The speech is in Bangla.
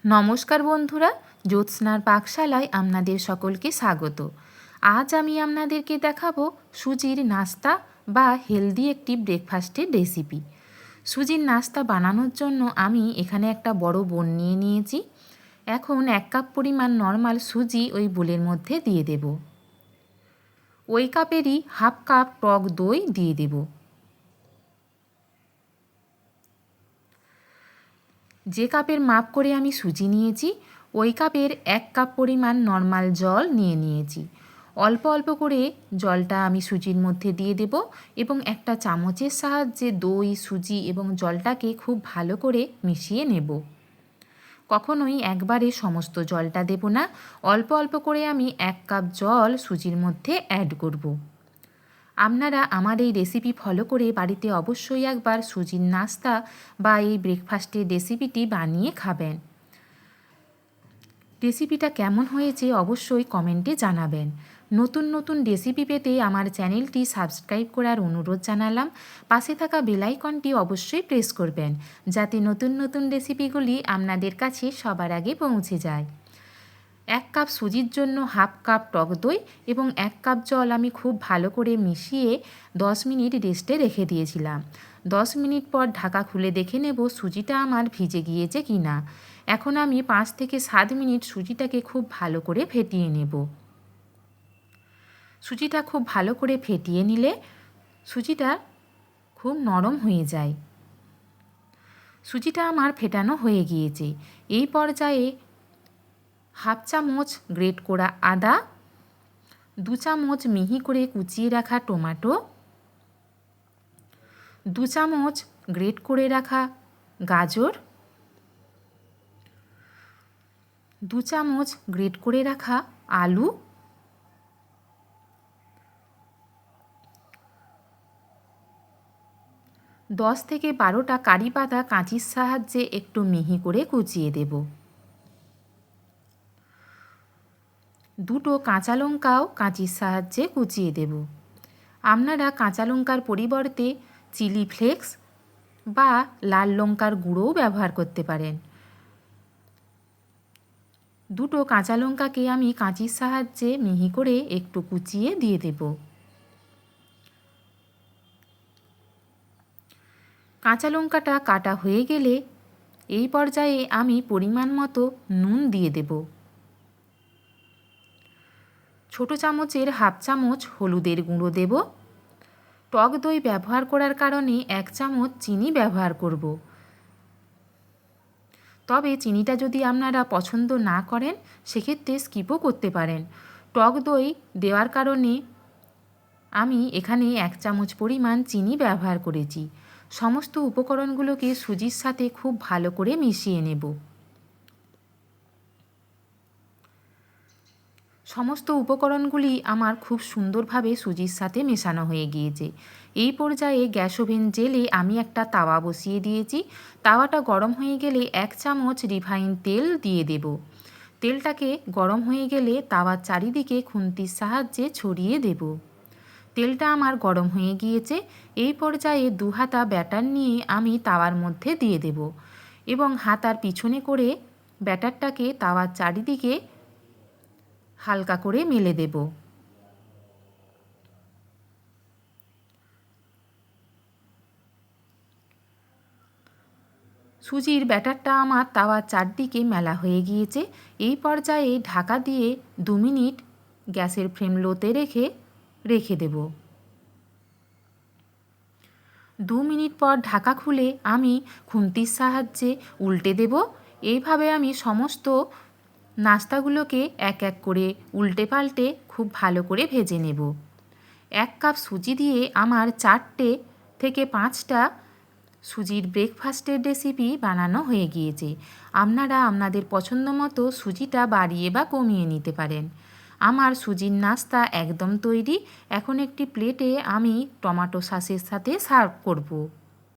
নমস্কার বন্ধুরা, জ্যোৎস্নার পাকশালায় আপনাদের সকলকে স্বাগত। আজ আমি আপনাদেরকে দেখাবো সুজির নাস্তা বা হেলদি একটি ব্রেকফাস্টের রেসিপি। সুজির নাস্তা বানানোর জন্য আমি এখানে একটা বড় বোল নিয়ে নিয়েছি। এখন 1 কাপ পরিমাণ নর্মাল সুজি ওই বোলের মধ্যে দিয়ে দেব। ওই কাপেরই হাফ কাপ টক দই দিয়ে দেব। যে কাপের মাপ করে আমি সুজি নিয়েছি ওই কাপের 1 কাপ পরিমাণ নর্মাল জল নিয়ে নিয়েছি। অল্প অল্প করে জলটা আমি সুজির মধ্যে দিয়ে দেব এবং একটা চামচের সাহায্যে দই, সুজি এবং জলটাকে খুব ভালো করে মিশিয়ে নেব। কখনোই একবারে সমস্ত জলটা দেব না, অল্প অল্প করে আমি 1 কাপ জল সুজির মধ্যে অ্যাড করব। আপনারা আমার এই রেসিপি ফলো করে বাড়িতে অবশ্যই একবার সুজির নাস্তা বা এই ব্রেকফাস্টের রেসিপিটি বানিয়ে খাবেন। রেসিপিটা কেমন হয়েছে অবশ্যই কমেন্টে জানাবেন। নতুন নতুন রেসিপি পেতে আমার চ্যানেলটি সাবস্ক্রাইব করার অনুরোধ জানালাম। পাশে থাকা বেল আইকনটি অবশ্যই প্রেস করবেন যাতে নতুন নতুন রেসিপিগুলি আপনাদের কাছে সবার আগে পৌঁছে যায়। 1 কাপ সুজির জন্য হাফ কাপ টক দই এবং 1 কাপ জল আমি খুব ভালো করে মিশিয়ে 10 মিনিট রেস্টে রেখে দিয়েছিলাম। 10 মিনিট পর ঢাকা খুলে দেখে নেব সুজিটা আমার ভিজে গিয়েছে কি না। এখন আমি 5 থেকে 7 মিনিট সুজিটাকে খুব ভালো করে ফেটিয়ে নেব। সুজিটা খুব ভালো করে ফেটিয়ে নিলে সুজিটা খুব নরম হয়ে যায়। সুজিটা আমার ফেটানো হয়ে গিয়েছে। এই পর্যায়ে হাফ চামচ গ্রেট করা আদা, 2 চামচ মিহি করে কুচিয়ে রাখা টমেটো, 2 চামচ গ্রেট করে রাখা গাজর, 2 চামচ গ্রেট করে রাখা আলু, 10 থেকে 12টা কারি পাতা কাঁচির সাহায্যে একটু মিহি করে কুচিয়ে দেব। 2টো কাঁচা লঙ্কাও কাঁচির সাহায্যে কুচিয়ে দেব। আপনারা কাঁচা লঙ্কার পরিবর্তে চিলি ফ্লেক্স বা লাল লঙ্কার গুঁড়োও ব্যবহার করতে পারেন। 2টো কাঁচা লঙ্কাকে আমি কাঁচির সাহায্যে মিহি করে একটু কুচিয়ে দিয়ে দেব। কাঁচা লঙ্কাটা কাটা হয়ে গেলে এই পর্যায়ে আমি পরিমাণ মতো নুন দিয়ে দেব। ছোট চামচের হাফ চামচ হলুদের গুঁড়ো দেব। টক দই ব্যবহার করার কারণে 1 চামচ চিনি ব্যবহার করব। তবে চিনিটা যদি আপনারা পছন্দ না করেন সেক্ষেত্রে স্কিপও করতে পারেন। টক দই দেওয়ার কারণে আমি এখানে 1 চামচ পরিমাণ চিনি ব্যবহার করেছি। সমস্ত উপকরণগুলোকে সুজির সাথে খুব ভালো করে মিশিয়ে নেব। সমস্ত উপকরণগুলি আমার খুব সুন্দরভাবে সুজির সাথে মেশানো হয়ে গিয়েছে। এই পর্যায়ে গ্যাস ওভেন জ্বেলে আমি একটা তাওয়া বসিয়ে দিয়েছি। তাওয়াটা গরম হয়ে গেলে 1 চামচ রিফাইন তেল দিয়ে দেব। তেলটাকে গরম হয়ে গেলে তাওয়ার চারিদিকে খুন্তির সাহায্যে ছড়িয়ে দেব। তেলটা আমার গরম হয়ে গিয়েছে। এই পর্যায়ে 2 হাতা ব্যাটার নিয়ে আমি তাওয়ার মধ্যে দিয়ে দেব এবং হাতার পিছনে করে ব্যাটারটাকে তাওয়ার চারিদিকে হালকা করে মেলে দেব। সুজির ব্যাটারটা আমার তাওয়ার চারদিকে মেলা হয়ে গিয়েছে। এই পর্যায়ে ঢাকা দিয়ে 2 মিনিট গ্যাসের ফ্লেম লোতে রেখে দেব। 2 মিনিট পর ঢাকা খুলে আমি খুন্তির সাহায্যে উল্টে দেব। এইভাবে আমি সমস্ত নাস্তাগুলোকে এক এক করে উল্টে পাল্টে খুব ভালো করে ভেজে নেব। 1 কাপ সুজি দিয়ে আমার 4টে থেকে 5টা সুজির ব্রেকফাস্টের রেসিপি বানানো হয়ে গিয়েছে। আপনারা আপনাদের পছন্দ মতো সুজিটা বাড়িয়ে বা কমিয়ে নিতে পারেন। আমার সুজির নাস্তা একদম তৈরি। এখন একটি প্লেটে আমি টমেটো সসের সাথে সার্ভ করব।